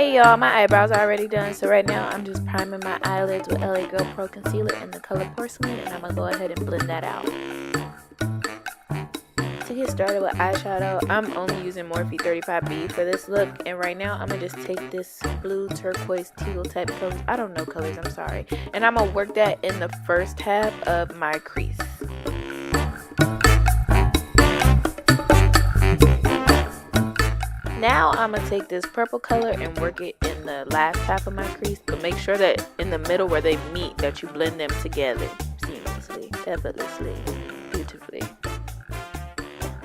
Hey y'all, my eyebrows are already done, so right now I'm just priming my eyelids with LA Girl Pro Concealer in the color Porcelain, and I'm going to go ahead and blend that out. To get started with eyeshadow, I'm only using Morphe 35B for this look, and right now I'm going to just take this blue turquoise teal type colors, I don't know colors, I'm sorry, and I'm going to work that in the first half of my crease. Now I'm going to take this purple color and work it in the last half of my crease, but make sure that in the middle where they meet that you blend them together seamlessly, effortlessly, beautifully.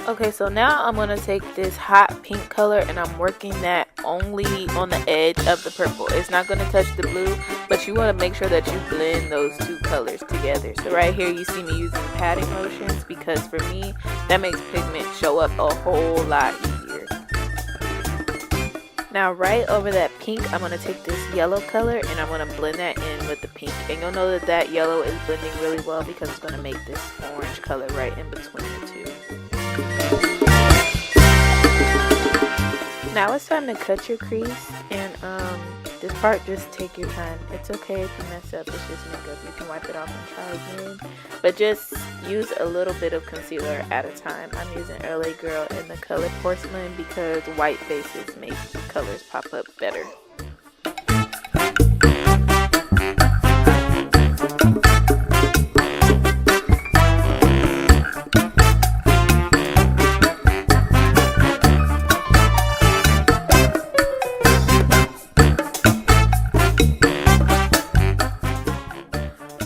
Okay, so now I'm going to take this hot pink color and I'm working that only on the edge of the purple. It's not going to touch the blue, but you want to make sure that you blend those two colors together. So right here you see me using patting motions because for me that makes pigment show up a whole lot easier. Now right over that pink, I'm going to take this yellow color and I'm going to blend that in with the pink. And you'll know that that yellow is blending really well because it's going to make this orange color right in between the two. Now it's time to cut your crease, and this part, just take your time. It's okay if you mess up, it's just makeup. You can wipe it off and try again, but just use a little bit of concealer at a time. I'm using LA Girl in the color Porcelain because white bases make colors pop up better.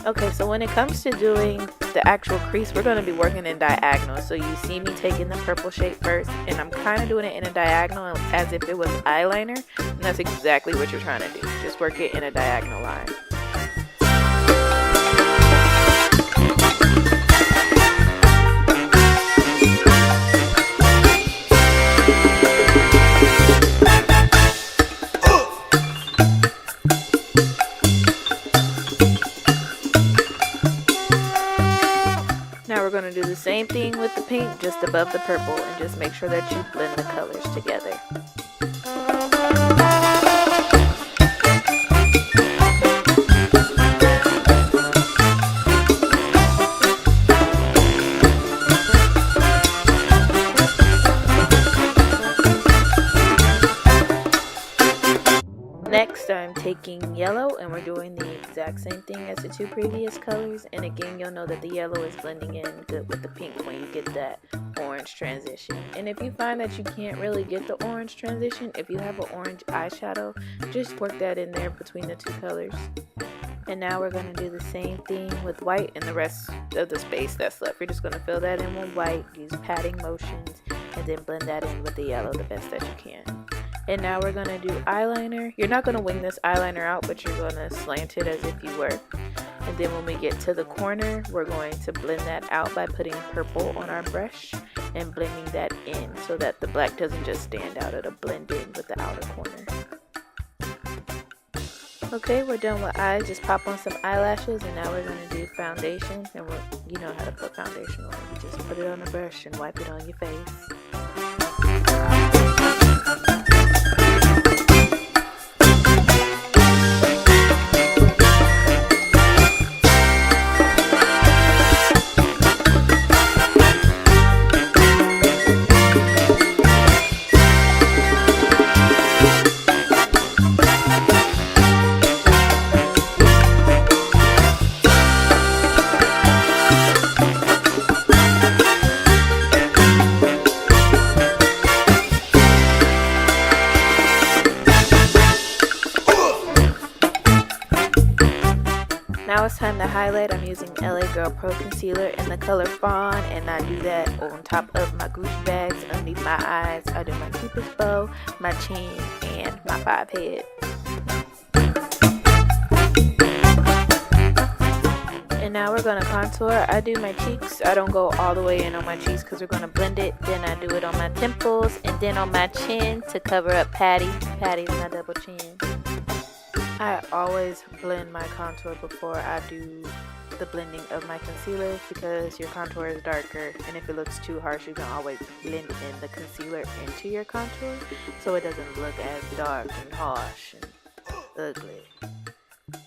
Okay, so when it comes to doing the actual crease, we're going to be working in diagonal. So you see me taking the purple shade first, and I'm kind of doing it in a diagonal as if it was eyeliner, and that's exactly what you're trying to do. Just work it in a diagonal line. Now we're going to do the same thing with the pink just above the purple, and just make sure that you blend the colors together. Next, I'm taking yellow and we're doing the exact same thing as the two previous colors, and again you'll know that the yellow is blending in good with the pink when you get that orange transition. And if you find that you can't really get the orange transition, if you have an orange eyeshadow, just work that in there between the two colors. And now we're going to do the same thing with white and the rest of the space that's left. You're just going to fill that in with white, use patting motions, and then blend that in with the yellow the best that you can. And now we're going to do eyeliner. You're not going to wing this eyeliner out, but you're going to slant it as if you were. And then when we get to the corner, we're going to blend that out by putting purple on our brush and blending that in so that the black doesn't just stand out, it'll blend in with the outer corner. Okay, we're done with eyes. Just pop on some eyelashes, and now we're going to do foundation. And you know how to put foundation on. You just put it on the brush and wipe it on your face. Now it's time to highlight. I'm using LA Girl Pro Concealer in the color Fawn, and I do that on top of my Gucci bags, underneath my eyes. I do my Cupid's bow, my chin, and my 5 head. And now we're going to contour. I do my cheeks. I don't go all the way in on my cheeks because we're going to blend it. Then I do it on my temples and then on my chin to cover up Patty. Patty's my double chin. I always blend my contour before I do the blending of my concealer because your contour is darker, and if it looks too harsh, you can always blend in the concealer into your contour so it doesn't look as dark and harsh and ugly.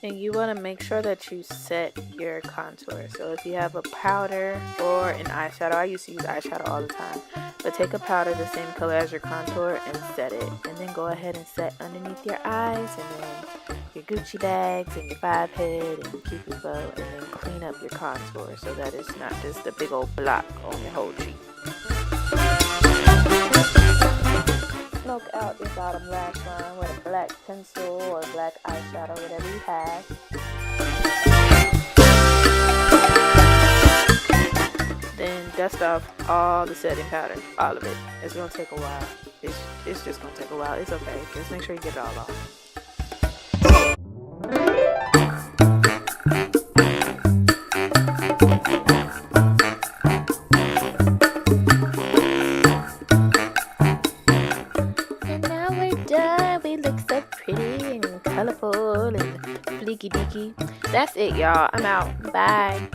And you want to make sure that you set your contour. So if you have a powder or an eyeshadow, I used to use eyeshadow all the time, but take a powder the same color as your contour and set it, and then go ahead and set underneath your eyes, and then your Gucci bags and your 5-head and Cupid bow, and then clean up your contour so that it's not just a big old block on your whole cheek. Smoke out your bottom lash line with a black pencil or black eyeshadow, whatever you have. Then dust off all the setting powder, all of it. It's gonna take a while. It's just gonna take a while. It's okay. Just make sure you get it all off. Done. We look so pretty and colorful and fleeky deaky. That's it, y'all. I'm out. Bye.